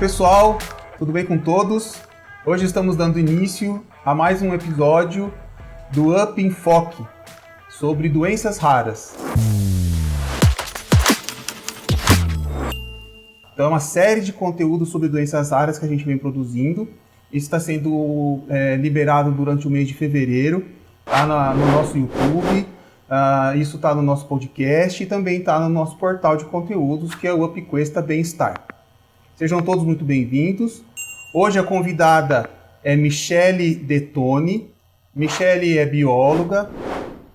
pessoal, tudo bem com todos? Hoje estamos dando início a mais um episódio do Up em Foque sobre doenças raras. Então é uma série de conteúdos sobre doenças raras que a gente vem produzindo. Isso está sendo liberado durante o mês de fevereiro, tá no nosso YouTube, isso está no nosso podcast e também está no nosso portal de conteúdos, que é o UpQuesta Bem-Estar. Sejam todos muito bem-vindos. Hoje a convidada é Michele Detoni. Michele é bióloga,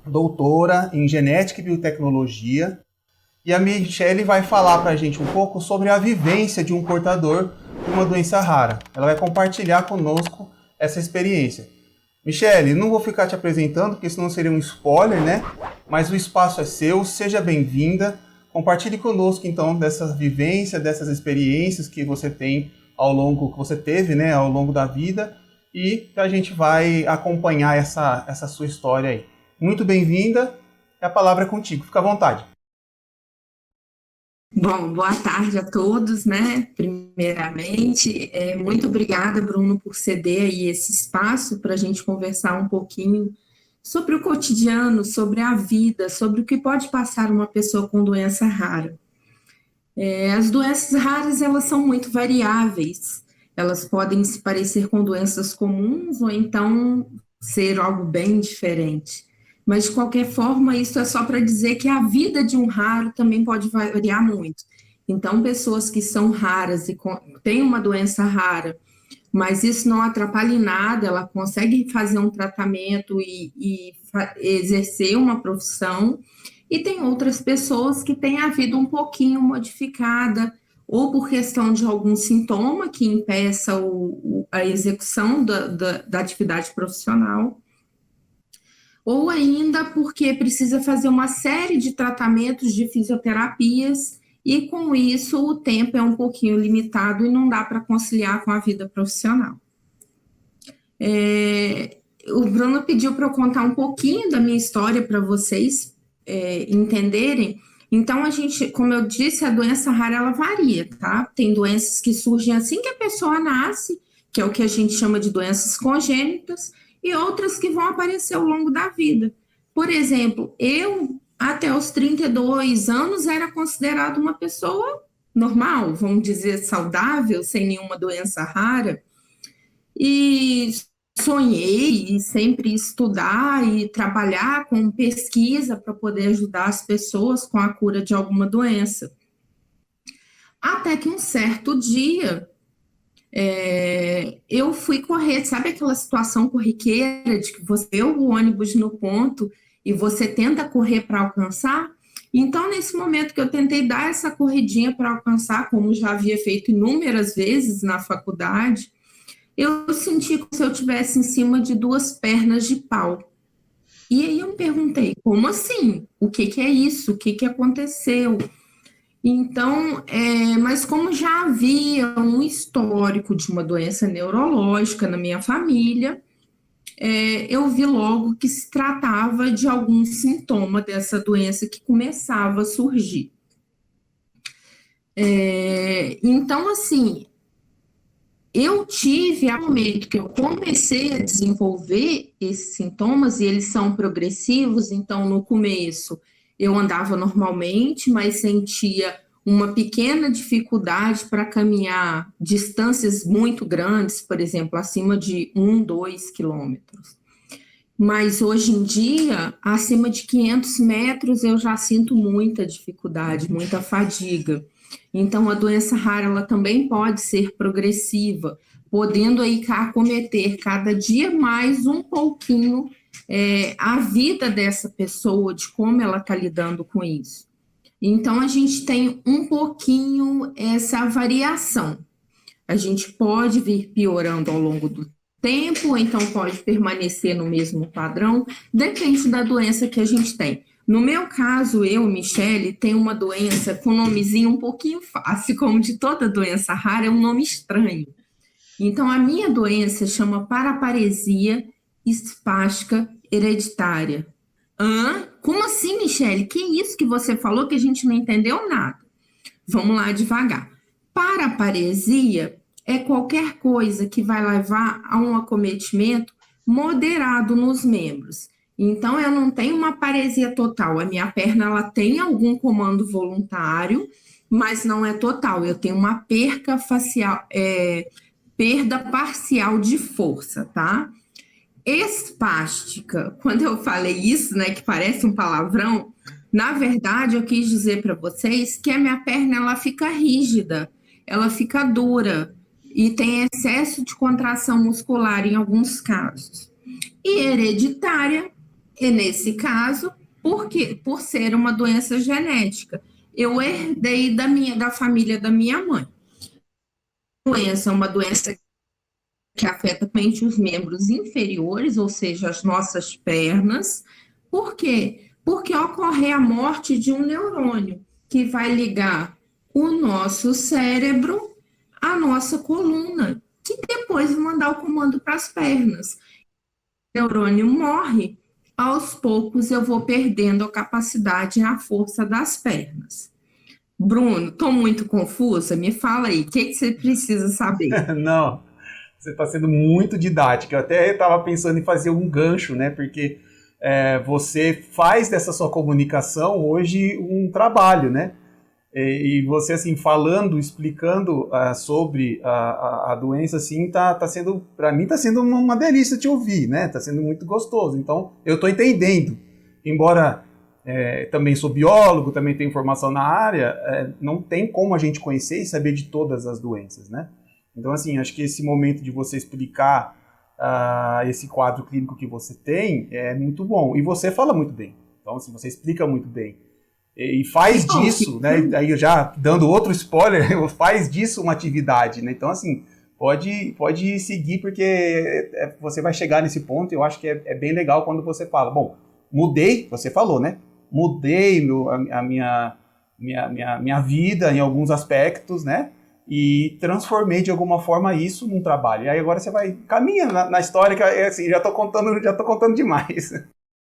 doutora em genética e biotecnologia. E a Michele vai falar para a gente um pouco sobre a vivência de um portador de uma doença rara. Ela vai compartilhar conosco essa experiência. Michele, não vou ficar te apresentando, porque senão seria um spoiler, né? Mas o espaço é seu, seja bem-vinda. Compartilhe conosco, então, dessa vivência, dessas experiências que você tem ao longo da vida, e a gente vai acompanhar essa sua história aí. Muito bem-vinda, a palavra é contigo, fica à vontade. Bom, boa tarde a todos, né? Primeiramente, muito obrigada, Bruno, por ceder aí esse espaço para a gente conversar um pouquinho sobre o cotidiano, sobre a vida, sobre o que pode passar uma pessoa com doença rara. As doenças raras, elas são muito variáveis. Elas podem se parecer com doenças comuns ou então ser algo bem diferente. Mas, de qualquer forma, isso é só para dizer que a vida de um raro também pode variar muito. Então, pessoas que são raras e têm uma doença rara, mas isso não atrapalha em nada, ela consegue fazer um tratamento e exercer uma profissão. E tem outras pessoas que têm a vida um pouquinho modificada, ou por questão de algum sintoma que impeça a execução da atividade profissional, ou ainda porque precisa fazer uma série de tratamentos de fisioterapias, e com isso o tempo é um pouquinho limitado e não dá para conciliar com a vida profissional. O Bruno pediu para eu contar um pouquinho da minha história para vocês entenderem. Então, como eu disse, a doença rara, ela varia, tá? Tem doenças que surgem assim que a pessoa nasce, que é o que a gente chama de doenças congênitas, e outras que vão aparecer ao longo da vida. Por exemplo, eu, até os 32 anos, era considerada uma pessoa normal, vamos dizer, saudável, sem nenhuma doença rara, e sonhei em sempre estudar e trabalhar com pesquisa para poder ajudar as pessoas com a cura de alguma doença. Até que um certo dia, eu fui correr, sabe aquela situação corriqueira de que você vê o ônibus no ponto e você tenta correr para alcançar? Então, nesse momento que eu tentei dar essa corridinha para alcançar, como já havia feito inúmeras vezes na faculdade, eu senti como se eu estivesse em cima de duas pernas de pau. E aí eu me perguntei, como assim? O que é isso? O que aconteceu? Então, mas como já havia um histórico de uma doença neurológica na minha família, eu vi logo que se tratava de algum sintoma dessa doença que começava a surgir. Então, assim, eu tive, a momento que eu comecei a desenvolver esses sintomas, e eles são progressivos, então no começo eu andava normalmente, mas sentia uma pequena dificuldade para caminhar distâncias muito grandes, por exemplo, acima de 2 quilômetros. Mas hoje em dia, acima de 500 metros, eu já sinto muita dificuldade, muita fadiga. Então, a doença rara, ela também pode ser progressiva, podendo aí acometer cada dia mais um pouquinho a vida dessa pessoa, de como ela está lidando com isso. Então, a gente tem um pouquinho essa variação. A gente pode vir piorando ao longo do tempo, ou então pode permanecer no mesmo padrão, depende da doença que a gente tem. No meu caso, eu, Michele, tenho uma doença com um nomezinho um pouquinho fácil, como de toda doença rara, é um nome estranho. Então, a minha doença chama paraparesia espástica hereditária. Como assim, Michele? Que isso que você falou que a gente não entendeu nada? Vamos lá devagar. Paraparesia é qualquer coisa que vai levar a um acometimento moderado nos membros. Então, eu não tenho uma paresia total. A minha perna ela tem algum comando voluntário, mas não é total. Eu tenho uma perca facial, perda parcial de força, tá? Espástica, quando eu falei isso, né, que parece um palavrão, na verdade eu quis dizer para vocês que a minha perna ela fica rígida, ela fica dura e tem excesso de contração muscular em alguns casos. E hereditária, e nesse caso, por ser uma doença genética. Eu herdei da família da minha mãe. A doença é uma doença que afeta principalmente os membros inferiores, ou seja, as nossas pernas. Por quê? Porque ocorre a morte de um neurônio que vai ligar o nosso cérebro à nossa coluna, que depois vai mandar o comando para as pernas. O neurônio morre, aos poucos eu vou perdendo a capacidade e a força das pernas. Bruno, estou muito confusa? Me fala aí, o que você precisa saber? Não, você está sendo muito didática. Eu até estava pensando em fazer um gancho, né? Porque você faz dessa sua comunicação hoje um trabalho, né? E você, assim, falando, explicando sobre a doença, assim, tá sendo, para mim, tá sendo uma delícia te ouvir, né? Tá sendo muito gostoso. Então, eu tô entendendo. Embora também sou biólogo, também tenho formação na área, não tem como a gente conhecer e saber de todas as doenças, né? Então, assim, acho que esse momento de você explicar esse quadro clínico que você tem é muito bom. E você fala muito bem. Então, assim, você explica muito bem. E faz disso, né? Aí já dando outro spoiler, faz disso uma atividade, né? Então, assim, pode seguir, porque você vai chegar nesse ponto. Eu acho que é bem legal quando você fala, bom, mudei, você falou, né? Mudei a minha vida em alguns aspectos, né? E transformei de alguma forma isso num trabalho. E aí agora você vai caminha na história, que assim, já tô contando demais.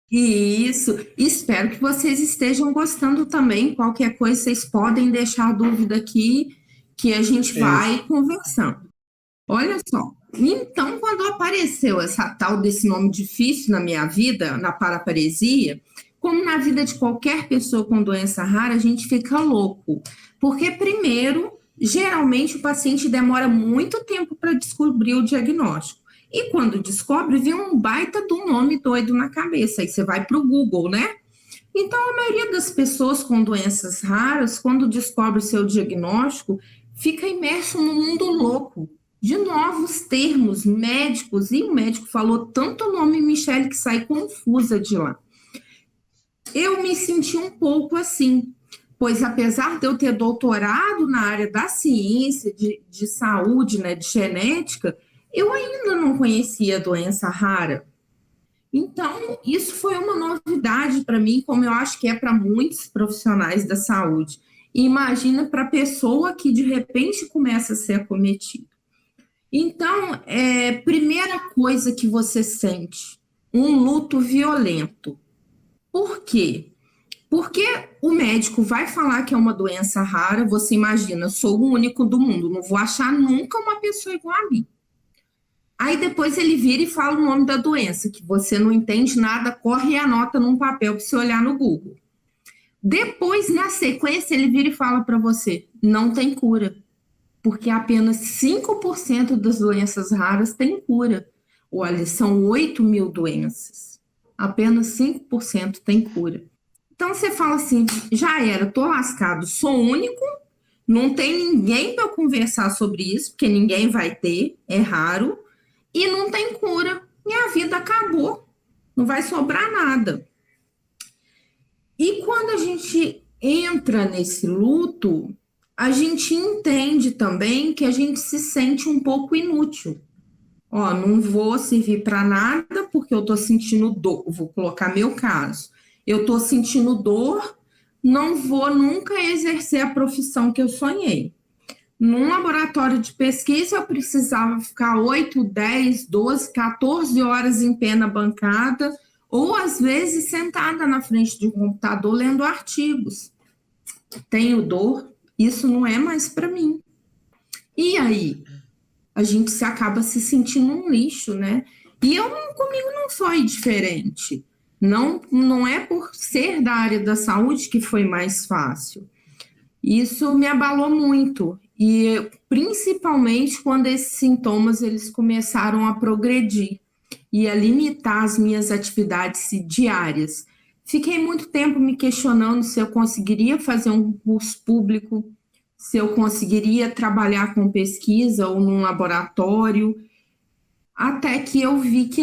Isso, espero que vocês estejam gostando também. Qualquer coisa, vocês podem deixar dúvida aqui, que a gente Isso. vai conversando. Olha só, então, quando apareceu essa tal desse nome difícil na minha vida, na paraparesia, como na vida de qualquer pessoa com doença rara, a gente fica louco. Porque, primeiro, geralmente o paciente demora muito tempo para descobrir o diagnóstico. E quando descobre, vem um baita de um nome doido na cabeça. Aí você vai para o Google, né? Então, a maioria das pessoas com doenças raras, quando descobre o seu diagnóstico, fica imerso num mundo louco de novos termos médicos. E o médico falou tanto nome, Michele, que sai confusa de lá. Eu me senti um pouco assim, pois apesar de eu ter doutorado na área da ciência, de saúde, né, de genética, eu ainda não conhecia a doença rara. Então, isso foi uma novidade para mim, como eu acho que é para muitos profissionais da saúde. E imagina para a pessoa que de repente começa a ser acometida. Então, primeira coisa que você sente, um luto violento. Por quê? Porque o médico vai falar que é uma doença rara, você imagina, sou o único do mundo, não vou achar nunca uma pessoa igual a mim. Aí depois ele vira e fala o nome da doença, que você não entende nada, corre e anota num papel para você olhar no Google. Depois, na sequência, ele vira e fala para você, não tem cura, porque apenas 5% das doenças raras têm cura. Olha, são 8.000 doenças, apenas 5% têm cura. Então você fala assim, já era, tô lascado, sou único, não tem ninguém para eu conversar sobre isso, porque ninguém vai ter, é raro, e não tem cura. Minha vida acabou, não vai sobrar nada. E quando a gente entra nesse luto, a gente entende também que a gente se sente um pouco inútil. Ó, não vou servir para nada porque eu tô sentindo dor. Vou colocar meu caso. Eu tô sentindo dor, não vou nunca exercer a profissão que eu sonhei. Num laboratório de pesquisa, eu precisava ficar 8, 10, 12, 14 horas em pé na bancada, ou às vezes sentada na frente de um computador lendo artigos. Tenho dor, isso não é mais para mim. E aí? a gente se acaba se sentindo um lixo, né? E comigo não foi diferente. Não é por ser da área da saúde que foi mais fácil. Isso me abalou muito, e principalmente quando esses sintomas eles começaram a progredir e a limitar as minhas atividades diárias. Fiquei muito tempo me questionando se eu conseguiria fazer um curso público, se eu conseguiria trabalhar com pesquisa ou num laboratório, até que eu vi que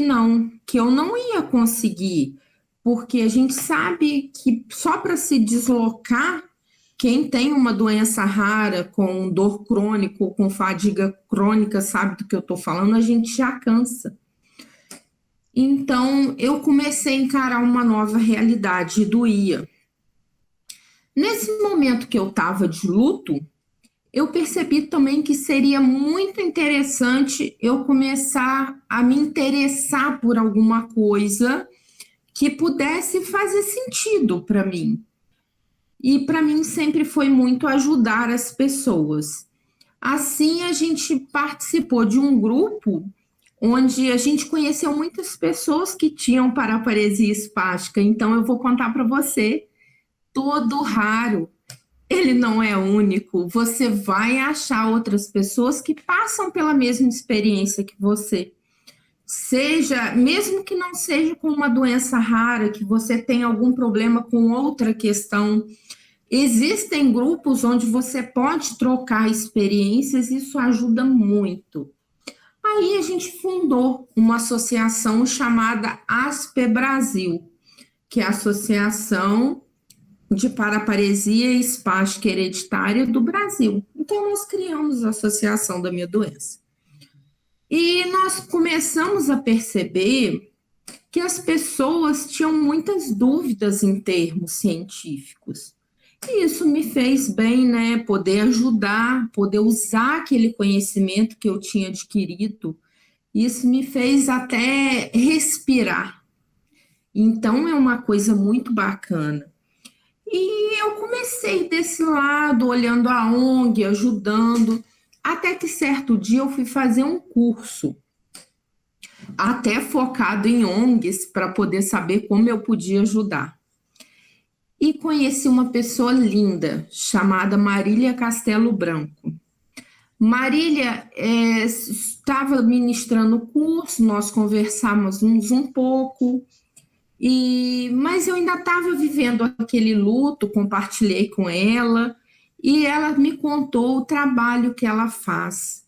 eu não ia conseguir, porque a gente sabe que só para se deslocar, quem tem uma doença rara, com dor crônica ou com fadiga crônica, sabe do que eu estou falando, a gente já cansa. Então, eu comecei a encarar uma nova realidade e doía. Nesse momento que eu estava de luto, eu percebi também que seria muito interessante eu começar a me interessar por alguma coisa que pudesse fazer sentido para mim. E para mim sempre foi muito ajudar as pessoas. Assim, a gente participou de um grupo onde a gente conheceu muitas pessoas que tinham paraparesia espástica. Então, eu vou contar para você, todo raro, ele não é único. Você vai achar outras pessoas que passam pela mesma experiência que você. Seja, mesmo que não seja com uma doença rara, que você tenha algum problema com outra questão, existem grupos onde você pode trocar experiências, isso ajuda muito. Aí a gente fundou uma associação chamada ASPE Brasil, que é a Associação de Paraparesia Espástica Hereditária do Brasil. Então, nós criamos a Associação da Minha Doença. E nós começamos a perceber que as pessoas tinham muitas dúvidas em termos científicos. E isso me fez bem, né? Poder ajudar, poder usar aquele conhecimento que eu tinha adquirido. Isso me fez até respirar. Então, é uma coisa muito bacana. E eu comecei desse lado, olhando a ONG, ajudando, até que certo dia eu fui fazer um curso, até focado em ONGs, para poder saber como eu podia ajudar. E conheci uma pessoa linda, chamada Marília Castelo Branco. Marília estava ministrando o curso, nós conversamos um pouco, mas eu ainda estava vivendo aquele luto, compartilhei com ela, e ela me contou o trabalho que ela faz,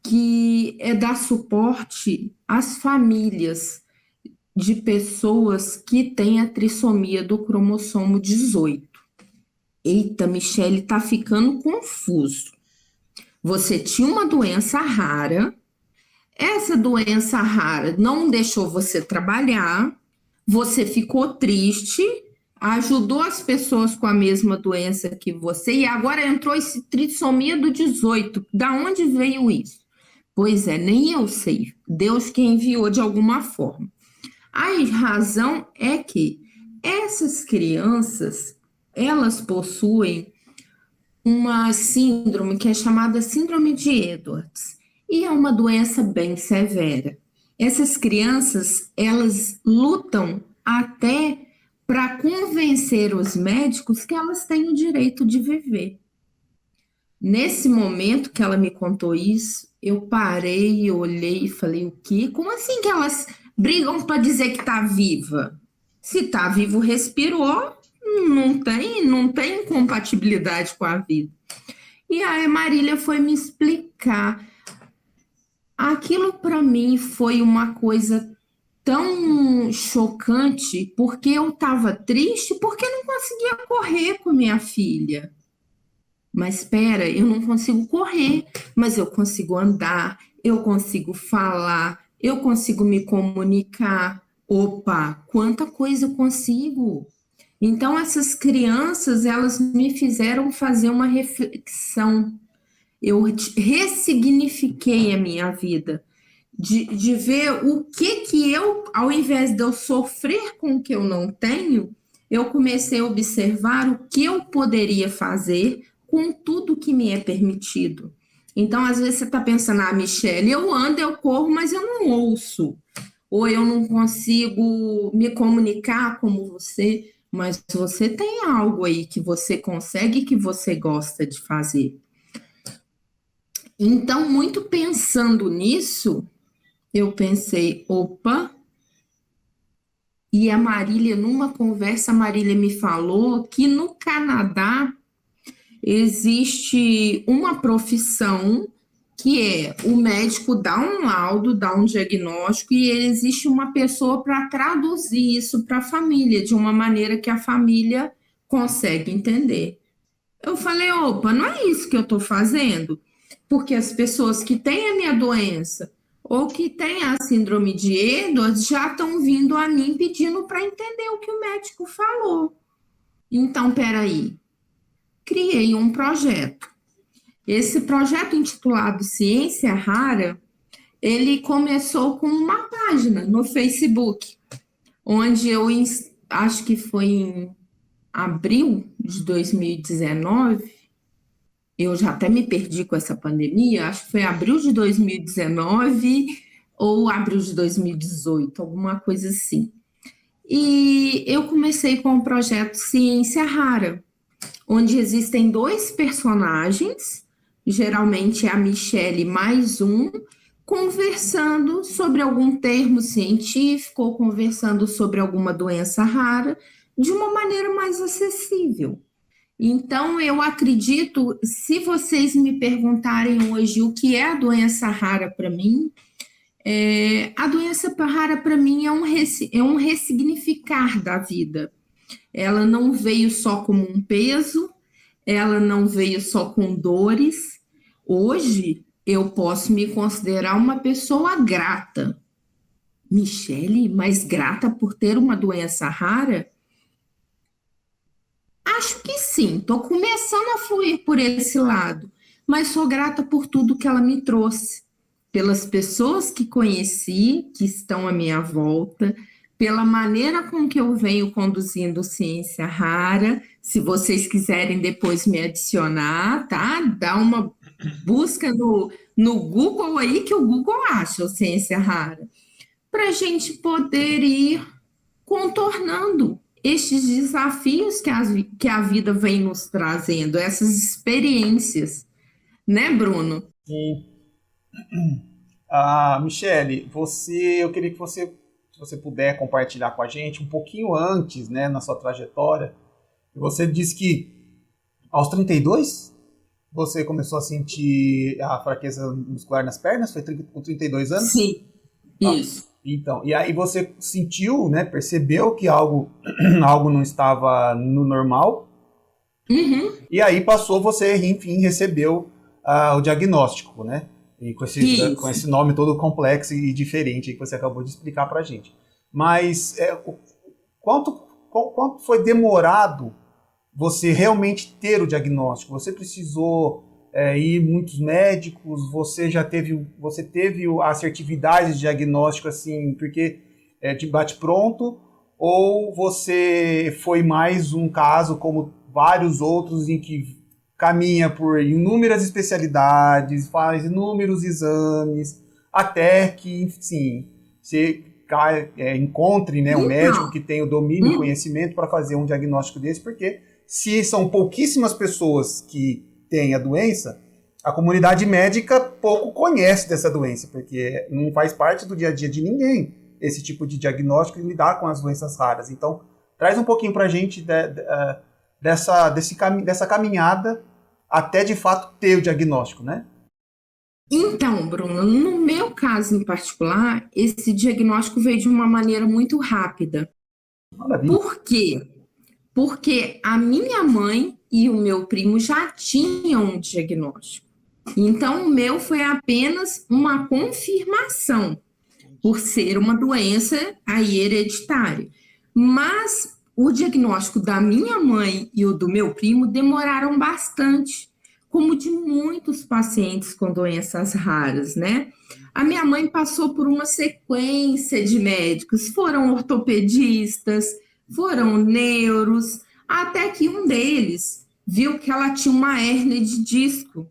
que é dar suporte às famílias de pessoas que têm a trissomia do cromossomo 18. Eita, Michele, tá ficando confuso. Você tinha uma doença rara, essa doença rara não deixou você trabalhar, você ficou triste, ajudou as pessoas com a mesma doença que você e agora entrou esse trissomia do 18. Da onde veio isso? Pois é, nem eu sei. Deus que enviou de alguma forma. A razão é que essas crianças, elas possuem uma síndrome que é chamada síndrome de Edwards, e é uma doença bem severa. Essas crianças, elas lutam até para convencer os médicos que elas têm o direito de viver. Nesse momento que ela me contou isso, eu parei, olhei e falei, o quê? Como assim que elas brigam para dizer que está viva? Se está vivo, respirou, não tem compatibilidade com a vida. E aí a Marília foi me explicar. Aquilo para mim foi uma coisa tão chocante, porque eu estava triste porque não conseguia correr com minha filha. Mas espera, eu não consigo correr, mas eu consigo andar, eu consigo falar, eu consigo me comunicar. Opa, quanta coisa eu consigo! Então, essas crianças, elas me fizeram fazer uma reflexão. Eu ressignifiquei a minha vida, de ver o que eu, ao invés de eu sofrer com o que eu não tenho, eu comecei a observar o que eu poderia fazer com tudo que me é permitido. Então, às vezes, você está pensando, Michele, eu ando, eu corro, mas eu não ouço. Ou eu não consigo me comunicar como você, mas você tem algo aí que você consegue e que você gosta de fazer. Então, muito pensando nisso, eu pensei, opa, e a Marília, numa conversa, a Marília me falou que no Canadá existe uma profissão que é o médico dá um laudo, dá um diagnóstico e existe uma pessoa para traduzir isso para a família de uma maneira que a família consegue entender. Eu falei, opa, não é isso que eu estou fazendo, porque as pessoas que têm a minha doença ou que têm a síndrome de Edwards já estão vindo a mim pedindo para entender o que o médico falou. Então, peraí, criei um projeto. Esse projeto intitulado Ciência Rara, ele começou com uma página no Facebook, onde eu acho que foi em abril de 2019, eu já até me perdi com essa pandemia, acho que foi abril de 2019 ou abril de 2018, alguma coisa assim. E eu comecei com o projeto Ciência Rara, onde existem dois personagens, geralmente é a Michele mais um, conversando sobre algum termo científico ou conversando sobre alguma doença rara de uma maneira mais acessível. Então, eu acredito, se vocês me perguntarem hoje o que é a doença rara para mim, a doença rara para mim é um ressignificar da vida. Ela não veio só como um peso, ela não veio só com dores. Hoje, eu posso me considerar uma pessoa grata. Michele, mas grata por ter uma doença rara? Acho que sim, estou começando a fluir por esse lado, mas sou grata por tudo que ela me trouxe, pelas pessoas que conheci, que estão à minha volta, pela maneira com que eu venho conduzindo ciência rara. Se vocês quiserem depois me adicionar, tá? Dá uma busca no Google aí, que o Google acha o ciência rara, para a gente poder ir contornando estes desafios que a vida vem nos trazendo, essas experiências, né, Bruno? Sim. Michele, eu queria que você, se você puder compartilhar com a gente um pouquinho antes, né, na sua trajetória. Você disse que aos 32 você começou a sentir a fraqueza muscular nas pernas, foi com 32 anos? Sim, isso. Então, e aí você sentiu, né, percebeu que algo não estava no normal, e aí você, enfim, recebeu o diagnóstico, né? E com esse nome todo complexo e diferente que você acabou de explicar pra gente. Mas quanto foi demorado você realmente ter o diagnóstico? Você precisou ir muitos médicos? Você teve a assertividade de diagnóstico assim, porque de bate-pronto? Ou você foi mais um caso como vários outros em que caminha por inúmeras especialidades, faz inúmeros exames, até que, enfim, você encontre, né, um médico que tem o domínio e conhecimento para fazer um diagnóstico desse, porque se são pouquíssimas pessoas que têm a doença, a comunidade médica pouco conhece dessa doença, porque não faz parte do dia a dia de ninguém esse tipo de diagnóstico e lidar com as doenças raras. Então, traz um pouquinho para a gente dessa caminhada até de fato ter o diagnóstico, né? Então, Bruno, no meu caso em particular, esse diagnóstico veio de uma maneira muito rápida. Maravilha. Por quê? Porque a minha mãe e o meu primo já tinham um diagnóstico. Então, o meu foi apenas uma confirmação, por ser uma doença aí hereditária. Mas o diagnóstico da minha mãe e o do meu primo demoraram bastante, como de muitos pacientes com doenças raras, né? A minha mãe passou por uma sequência de médicos, foram ortopedistas, foram neuros, até que um deles viu que ela tinha uma hérnia de disco.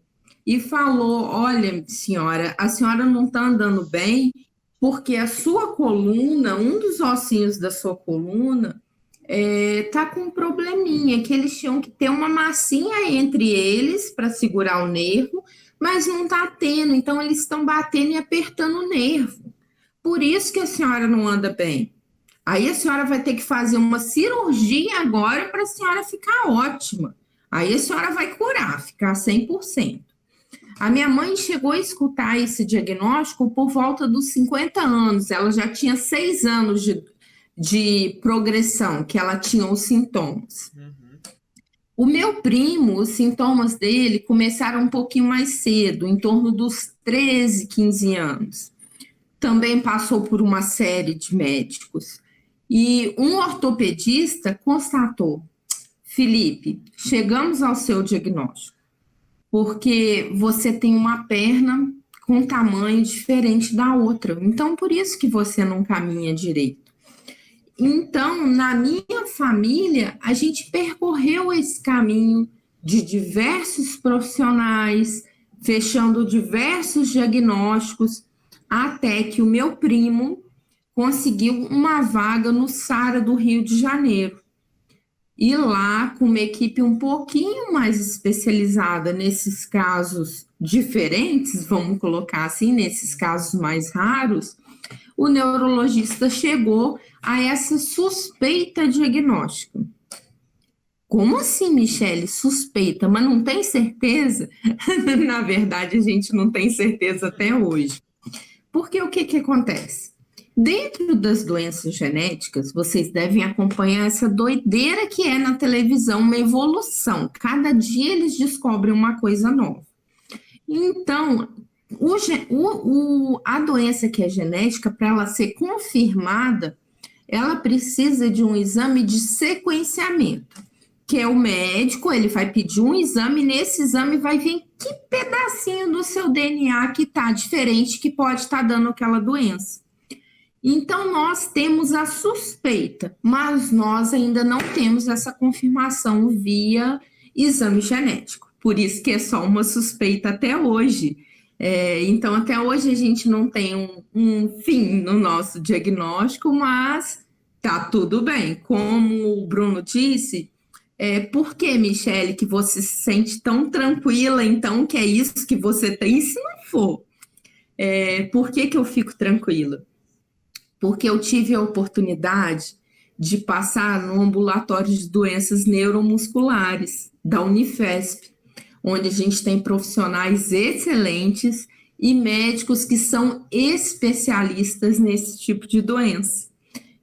e falou: Olha, senhora, a senhora não está andando bem porque a sua coluna, um dos ossinhos da sua coluna, tá com um probleminha, que eles tinham que ter uma massinha entre eles para segurar o nervo, mas não está tendo, então eles estão batendo e apertando o nervo. Por isso que a senhora não anda bem. Aí a senhora vai ter que fazer uma cirurgia agora para a senhora ficar ótima. Aí a senhora vai curar, ficar 100%. A minha mãe chegou a escutar esse diagnóstico por volta dos 50 anos. Ela já tinha 6 anos de progressão, que ela tinha os sintomas. O meu primo, os sintomas dele começaram um pouquinho mais cedo, em torno dos 13, 15 anos. Também passou por uma série de médicos. E um ortopedista constatou: Felipe, chegamos ao seu diagnóstico, porque você tem uma perna com tamanho diferente da outra. Então, por isso que você não caminha direito. Então, na minha família, a gente percorreu esse caminho de diversos profissionais, fechando diversos diagnósticos, até que o meu primo conseguiu uma vaga no SARA do Rio de Janeiro. E lá, com uma equipe um pouquinho mais especializada nesses casos diferentes, vamos colocar assim, nesses casos mais raros, o neurologista chegou a essa suspeita diagnóstica. Como assim, Michele? Suspeita, mas não tem certeza? Na verdade, a gente não tem certeza até hoje. Porque o que acontece? Dentro das doenças genéticas, vocês devem acompanhar essa doideira que é na televisão, uma evolução. Cada dia eles descobrem uma coisa nova. Então, a doença que é genética, para ela ser confirmada, ela precisa de um exame de sequenciamento, que é o médico, ele vai pedir um exame, e nesse exame vai ver que pedacinho do seu DNA que está diferente, que pode estar dando aquela doença. Então, nós temos a suspeita, mas nós ainda não temos essa confirmação via exame genético. Por isso que é só uma suspeita até hoje. Então, até hoje a gente não tem um fim no nosso diagnóstico, mas tá tudo bem. Como o Bruno disse, por que, Michele, que você se sente tão tranquila, então, que é isso que você tem? Se não for, por que eu fico tranquila? Porque eu tive a oportunidade de passar no ambulatório de doenças neuromusculares da Unifesp, onde a gente tem profissionais excelentes e médicos que são especialistas nesse tipo de doença.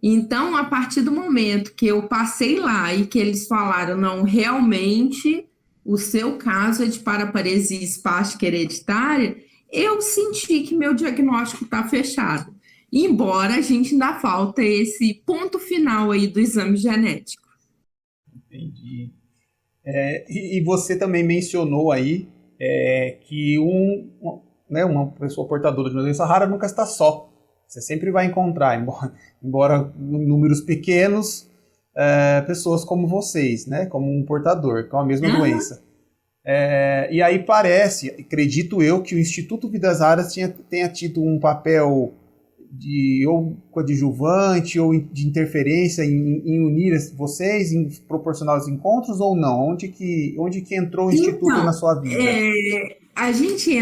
Então, a partir do momento que eu passei lá e que eles falaram, não, realmente o seu caso é de paraparesia espástica hereditária, eu senti que meu diagnóstico está fechado. Embora a gente ainda falta esse ponto final aí do exame genético. Entendi. E você também mencionou aí que uma pessoa portadora de uma doença rara nunca está só. Você sempre vai encontrar, embora em números pequenos, pessoas como vocês, né? Como um portador, com a mesma doença. E aí parece, acredito eu, que o Instituto Vidas Raras tenha tido um papel ou coadjuvante ou de interferência em unir vocês, em proporcionar os encontros ou não? Onde que entrou o Instituto na sua vida? A gente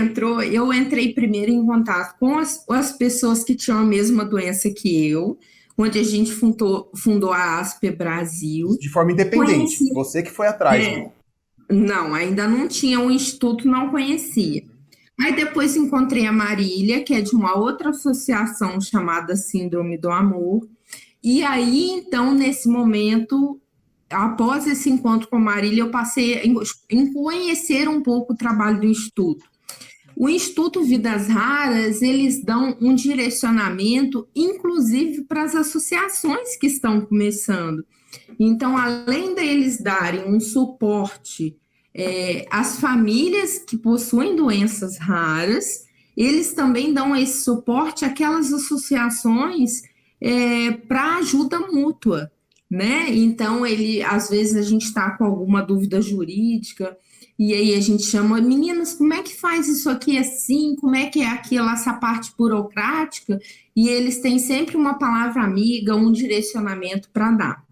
eu entrei primeiro em contato com as pessoas que tinham a mesma doença que eu, onde a gente fundou a ASPE Brasil. De forma independente, você que foi atrás. Não, ainda não tinha, o Instituto não conhecia. Aí depois encontrei a Marília, que é de uma outra associação chamada Síndrome do Amor. E aí, então, nesse momento, após esse encontro com a Marília, eu passei em conhecer um pouco o trabalho do Instituto. O Instituto Vidas Raras, eles dão um direcionamento, inclusive para as associações que estão começando. Então, além deles darem um suporte as famílias que possuem doenças raras, eles também dão esse suporte àquelas associações para ajuda mútua. né? Então, ele, às vezes, a gente está com alguma dúvida jurídica, e aí a gente chama, meninas, como é que faz isso aqui assim? Como é que é aquilo, essa parte burocrática? E eles têm sempre uma palavra amiga, um direcionamento para dar.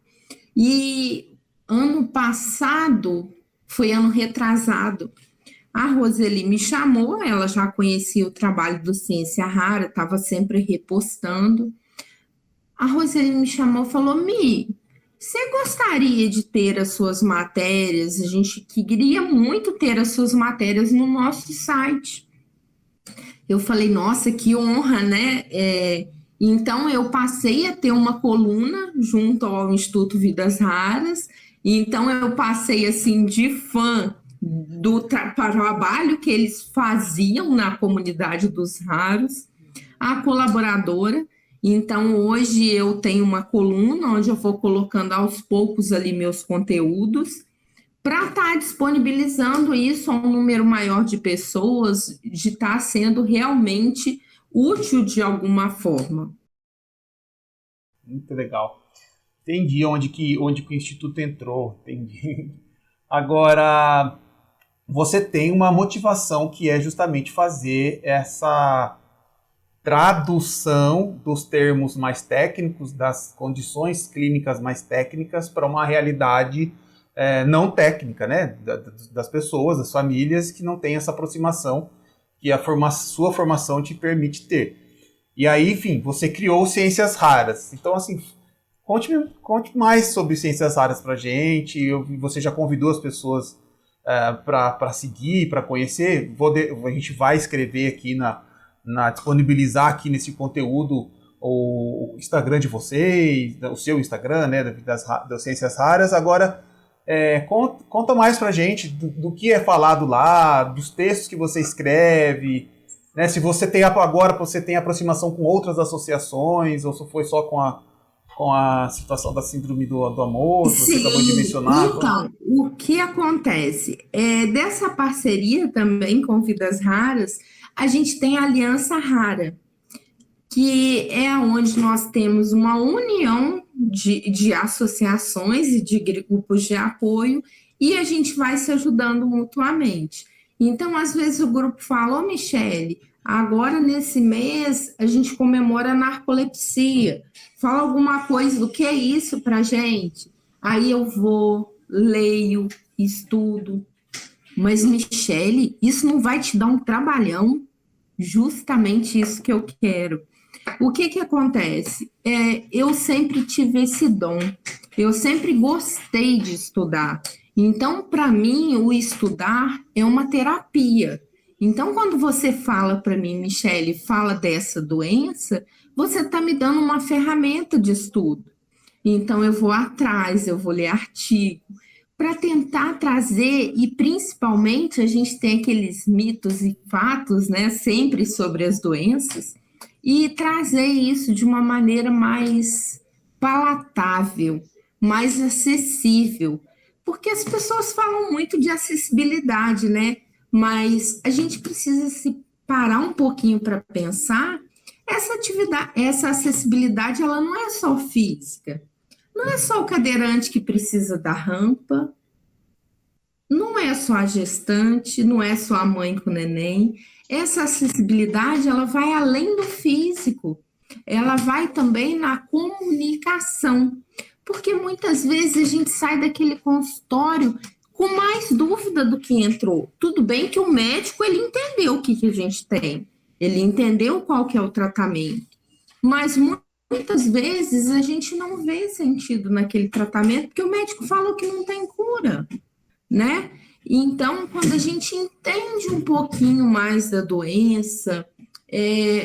E ano passado, foi ano retrasado, a Roseli me chamou, ela já conhecia o trabalho do Ciência Rara, estava sempre repostando. A Roseli me chamou e falou: Mi, você gostaria de ter as suas matérias? A gente queria muito ter as suas matérias no nosso site. Eu falei: nossa, que honra, né? Então, eu passei a ter uma coluna junto ao Instituto Vidas Raras. Então, eu passei, assim, de fã do trabalho que eles faziam na comunidade dos raros a colaboradora. Então, hoje eu tenho uma coluna onde eu vou colocando aos poucos ali meus conteúdos para estar disponibilizando isso a um número maior de pessoas, de estar sendo realmente útil de alguma forma. Muito legal. Entendi onde que o Instituto entrou. Entendi. Agora, você tem uma motivação que é justamente fazer essa tradução dos termos mais técnicos, das condições clínicas mais técnicas para uma realidade não técnica, né? Das pessoas, das famílias que não têm essa aproximação que sua formação te permite ter. E aí, enfim, você criou Ciências Raras. Então, assim, conte mais sobre Ciências Raras pra gente. Você já convidou as pessoas para seguir, para conhecer. A gente vai escrever aqui disponibilizar aqui nesse conteúdo o Instagram de vocês, o seu Instagram, né, das Ciências Raras. Agora, conta mais pra gente do que é falado lá, dos textos que você escreve, né, se você tem agora você tem aproximação com outras associações, ou se foi só com a situação da síndrome do amor, que você acabou de mencionar. Então, o que acontece? Dessa parceria também com Vidas Raras, a gente tem a Aliança Rara, que é onde nós temos uma união de associações e de grupos de apoio, e a gente vai se ajudando mutuamente. Então, às vezes o grupo fala: ô Michele, agora nesse mês a gente comemora a narcolepsia, fala alguma coisa do que é isso pra gente. Aí eu vou, leio, estudo. Mas, Michele, isso não vai te dar um trabalhão? Justamente isso que eu quero. O que que acontece? Eu sempre tive esse dom, eu sempre gostei de estudar. Então, para mim, o estudar é uma terapia. Então, quando você fala para mim, Michele, fala dessa doença, você está me dando uma ferramenta de estudo. Então, eu vou atrás, eu vou ler artigo, para tentar trazer, e principalmente a gente tem aqueles mitos e fatos, né, sempre sobre as doenças, e trazer isso de uma maneira mais palatável, mais acessível, porque as pessoas falam muito de acessibilidade, né? Mas a gente precisa se parar um pouquinho para pensar. Essa atividade, essa acessibilidade, ela não é só física, não é só o cadeirante que precisa da rampa, não é só a gestante, não é só a mãe com o neném. Essa acessibilidade, ela vai além do físico. Ela vai também na comunicação. Porque muitas vezes a gente sai daquele consultório com mais dúvida do que entrou. Tudo bem que o médico, ele entendeu o que a gente tem. Ele entendeu qual que é o tratamento. Mas muitas vezes a gente não vê sentido naquele tratamento porque o médico falou que não tem cura, né? Então, quando a gente entende um pouquinho mais da doença,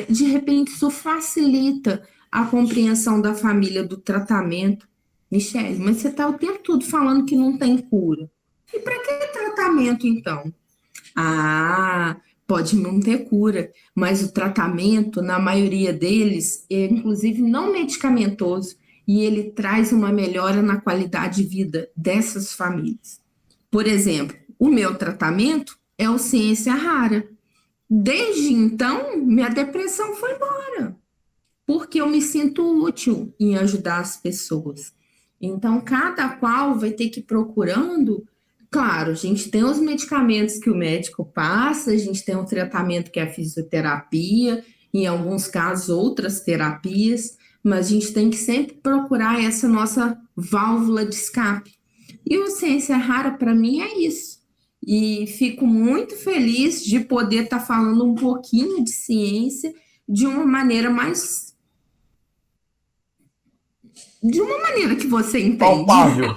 de repente isso facilita a compreensão da família do tratamento. Michele, mas você está o tempo todo falando que não tem cura. E para que tratamento, então? Ah, pode não ter cura, mas o tratamento, na maioria deles, é inclusive não medicamentoso, e ele traz uma melhora na qualidade de vida dessas famílias. Por exemplo, o meu tratamento é o Ciência Rara. Desde então, minha depressão foi embora, porque eu me sinto útil em ajudar as pessoas. Então, cada qual vai ter que ir procurando. Claro, a gente tem os medicamentos que o médico passa, a gente tem o tratamento que é a fisioterapia, em alguns casos outras terapias, mas a gente tem que sempre procurar essa nossa válvula de escape. E o Ciência Rara, para mim, é isso. E fico muito feliz de poder estar falando um pouquinho de ciência de uma maneira mais, de uma maneira que você entende. Palpável.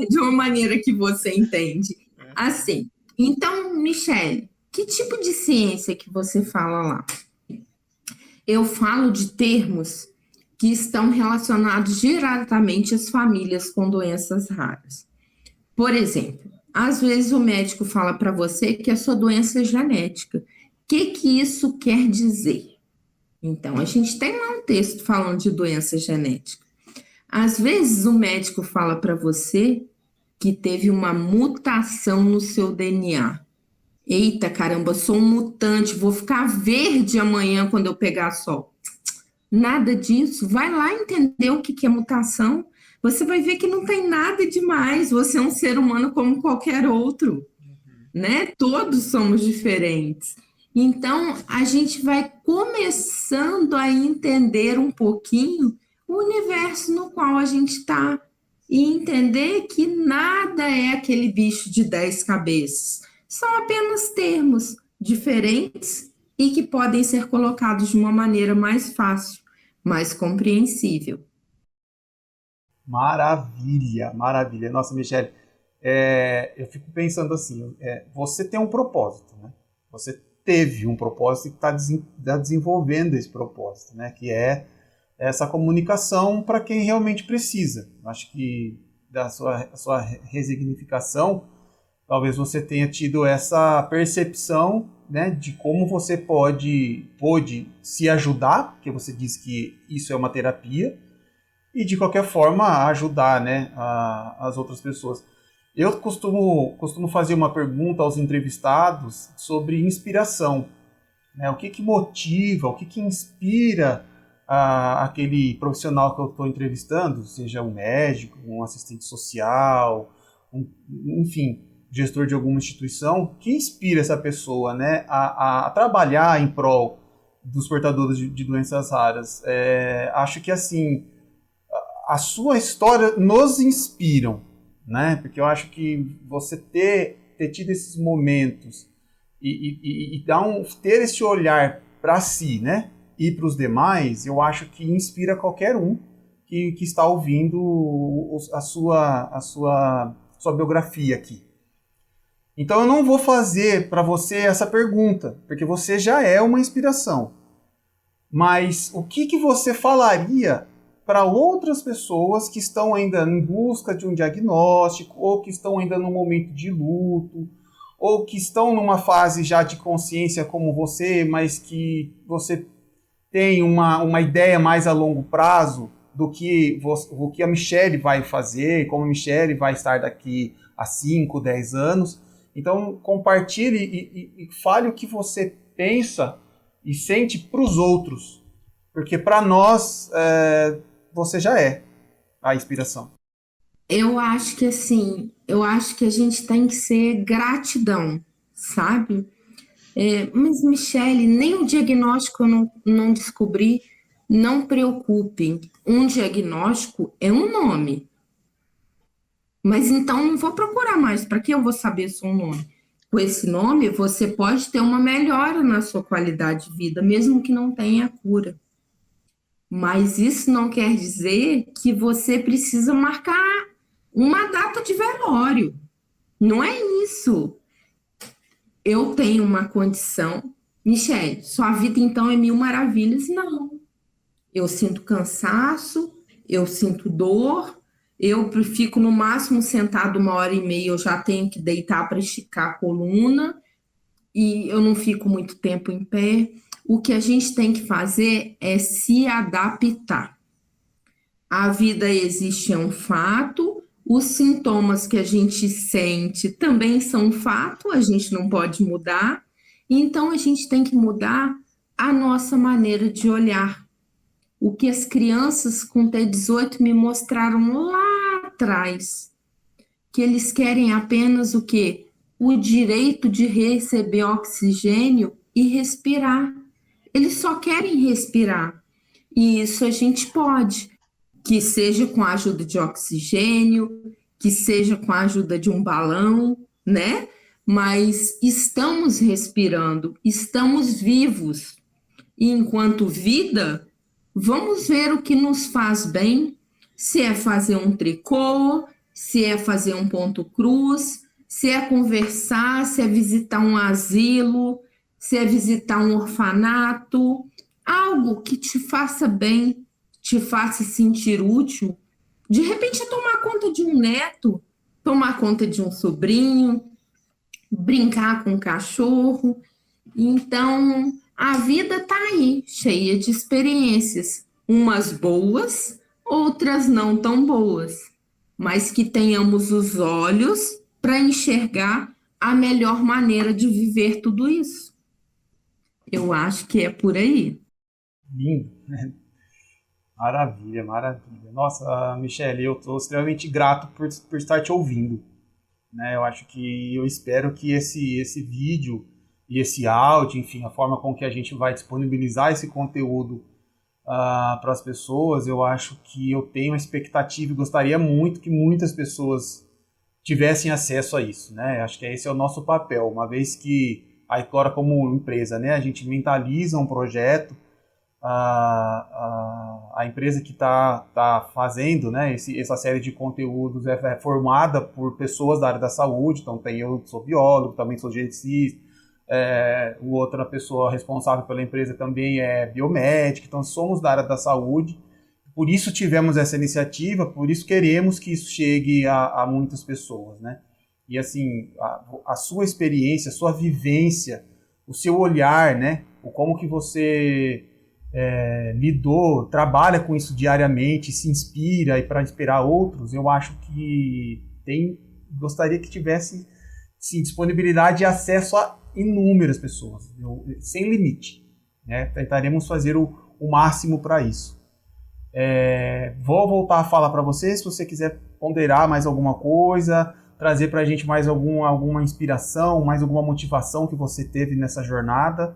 De uma maneira que você entende. Assim, então, Michele, que tipo de ciência que você fala lá? Eu falo de termos que estão relacionados diretamente às famílias com doenças raras. Por exemplo, às vezes o médico fala para você que a sua doença é genética. O que isso quer dizer? Então, a gente tem lá um texto falando de doença genética. Às vezes o médico fala para você que teve uma mutação no seu DNA. Eita, caramba, sou um mutante, vou ficar verde amanhã quando eu pegar sol. Nada disso. Vai lá entender o que é mutação. Você vai ver que não tem nada demais. Você é um ser humano como qualquer outro, né? Todos somos diferentes. Então, a gente vai começando a entender um pouquinho o universo no qual a gente está e entender que nada é aquele bicho de 10 cabeças. São apenas termos diferentes e que podem ser colocados de uma maneira mais fácil, mais compreensível. Maravilha, maravilha. Nossa, Michele, eu fico pensando assim, você tem um propósito, né? Você teve um propósito e está desenvolvendo esse propósito, né? Que é essa comunicação para quem realmente precisa. Eu acho que da sua resignificação, talvez você tenha tido essa percepção, né, de como você pôde se ajudar, porque você diz que isso é uma terapia, e de qualquer forma ajudar, né, as outras pessoas. Eu costumo fazer uma pergunta aos entrevistados sobre inspiração, né? O que motiva, o que inspira aquele profissional que eu estou entrevistando, seja um médico, um assistente social, enfim, gestor de alguma instituição, que inspira essa pessoa, né, a trabalhar em prol dos portadores de doenças raras. Acho que assim, a sua história nos inspiram, né? Porque eu acho que você ter tido esses momentos e ter esse olhar para si, né? E para os demais, eu acho que inspira qualquer um que está ouvindo a sua biografia aqui. Então eu não vou fazer para você essa pergunta, porque você já é uma inspiração. Mas o que você falaria para outras pessoas que estão ainda em busca de um diagnóstico, ou que estão ainda num momento de luto, ou que estão numa fase já de consciência como você, mas que você tem uma ideia mais a longo prazo do que a Michele vai fazer, como a Michele vai estar daqui a 5, 10 anos. Então, compartilhe e fale o que você pensa e sente para os outros, porque para nós você já é a inspiração. Eu acho que assim, eu acho que a gente tem que ser gratidão, sabe? Mas, Michele, nem o diagnóstico eu não descobri. Não preocupem, um diagnóstico é um nome. Mas então não vou procurar mais, para que eu vou saber seu nome? Com esse nome, você pode ter uma melhora na sua qualidade de vida, mesmo que não tenha cura. Mas isso não quer dizer que você precisa marcar uma data de velório. Não é isso. Eu tenho uma condição. Michele, sua vida então é mil maravilhas? Não. Eu sinto cansaço, eu sinto dor, eu fico no máximo sentado 1h30, eu já tenho que deitar para esticar a coluna e eu não fico muito tempo em pé. O que a gente tem que fazer é se adaptar. A vida existe, é um fato, os sintomas que a gente sente também são um fato, a gente não pode mudar, então a gente tem que mudar a nossa maneira de olhar. o que as crianças com T18 me mostraram lá atrás, que eles querem apenas o quê? O direito de receber oxigênio e respirar. Eles só querem respirar. E isso a gente pode, que seja com a ajuda de oxigênio, que seja com a ajuda de um balão, né? Mas estamos respirando, estamos vivos. E enquanto vida, vamos ver o que nos faz bem, se é fazer um tricô, se é fazer um ponto cruz, se é conversar, se é visitar um asilo, se é visitar um orfanato, algo que te faça bem, te faça sentir útil. De repente, é tomar conta de um neto, tomar conta de um sobrinho, brincar com um cachorro. Então, a vida está aí, cheia de experiências, umas boas, outras não tão boas, mas que tenhamos os olhos para enxergar a melhor maneira de viver tudo isso. Eu acho que é por aí. Lindo, né? Maravilha, maravilha. Nossa, Michele, eu estou extremamente grato por estar te ouvindo, né? Eu espero que esse vídeo e esse áudio, enfim, a forma com que a gente vai disponibilizar esse conteúdo para as pessoas, eu acho que eu tenho a expectativa e gostaria muito que muitas pessoas tivessem acesso a isso, né? Acho que esse é o nosso papel, uma vez que a Iclora como empresa, né, a gente mentaliza um projeto, a empresa que tá fazendo, né, essa série de conteúdos é formada por pessoas da área da saúde, então eu sou biólogo, também sou geneticista, outra pessoa responsável pela empresa também é biomédica, então somos da área da saúde, por isso tivemos essa iniciativa, por isso queremos que isso chegue a muitas pessoas, né? E assim, a sua experiência, a sua vivência, o seu olhar, né? O como que você lidou, trabalha com isso diariamente, se inspira e para inspirar outros, eu acho que gostaria que tivesse sim, disponibilidade e acesso a inúmeras pessoas, sem limite, né? Tentaremos fazer o máximo para isso. Vou voltar a falar para você, se você quiser ponderar mais alguma coisa, trazer para a gente mais alguma inspiração, mais alguma motivação que você teve nessa jornada,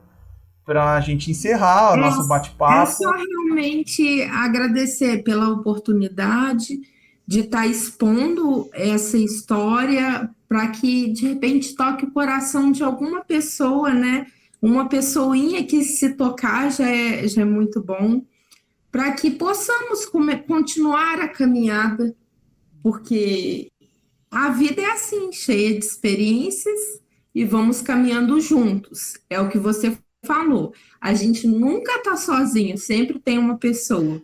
para a gente encerrar o nosso bate-papo. É só realmente agradecer pela oportunidade de estar expondo essa história para que, de repente, toque o coração de alguma pessoa, né? Uma pessoinha que se tocar já é muito bom, para que possamos continuar a caminhada, porque a vida é assim, cheia de experiências e vamos caminhando juntos. É o que você falou. A gente nunca está sozinho, sempre tem uma pessoa.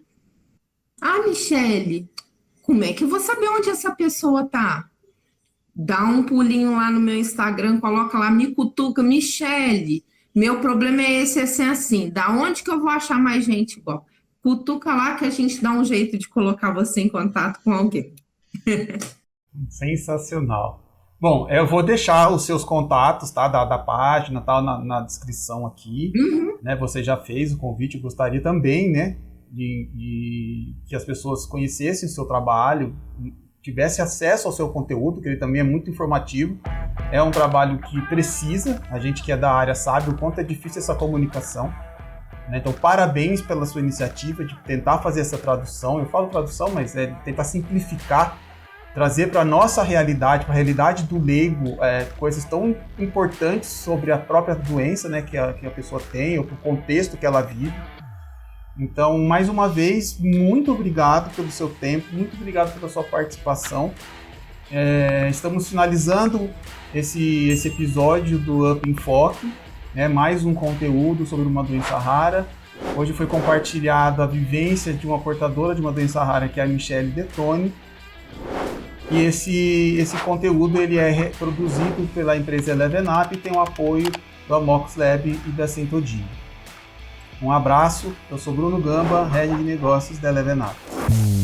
Ah, Michele, como é que eu vou saber onde essa pessoa tá? Dá um pulinho lá no meu Instagram, coloca lá, me cutuca, Michele, meu problema é esse, assim. Da onde que eu vou achar mais gente igual? Cutuca lá que a gente dá um jeito de colocar você em contato com alguém. Sensacional. Bom, eu vou deixar os seus contatos, tá, da página, tá, na descrição aqui. Né, você já fez o convite, eu gostaria também, né, de que as pessoas conhecessem o seu trabalho, tivessem acesso ao seu conteúdo, que ele também é muito informativo. É um trabalho que precisa, a gente que é da área sabe o quanto é difícil essa comunicação. Né? Então, parabéns pela sua iniciativa de tentar fazer essa tradução. Eu falo tradução, mas é tentar simplificar, trazer para a nossa realidade, para a realidade do leigo, coisas tão importantes sobre a própria doença, né, que a pessoa tem, ou para o contexto que ela vive. Então, mais uma vez, muito obrigado pelo seu tempo, muito obrigado pela sua participação. Estamos finalizando esse episódio do Up em Foco, né, mais um conteúdo sobre uma doença rara. Hoje foi compartilhada a vivência de uma portadora de uma doença rara, que é a Michele Detoni. E esse conteúdo ele é produzido pela empresa Eleven Up e tem o apoio do Amox Lab e da Centodin. Um abraço, eu sou Bruno Gamba, Head de Negócios da Eleven Up.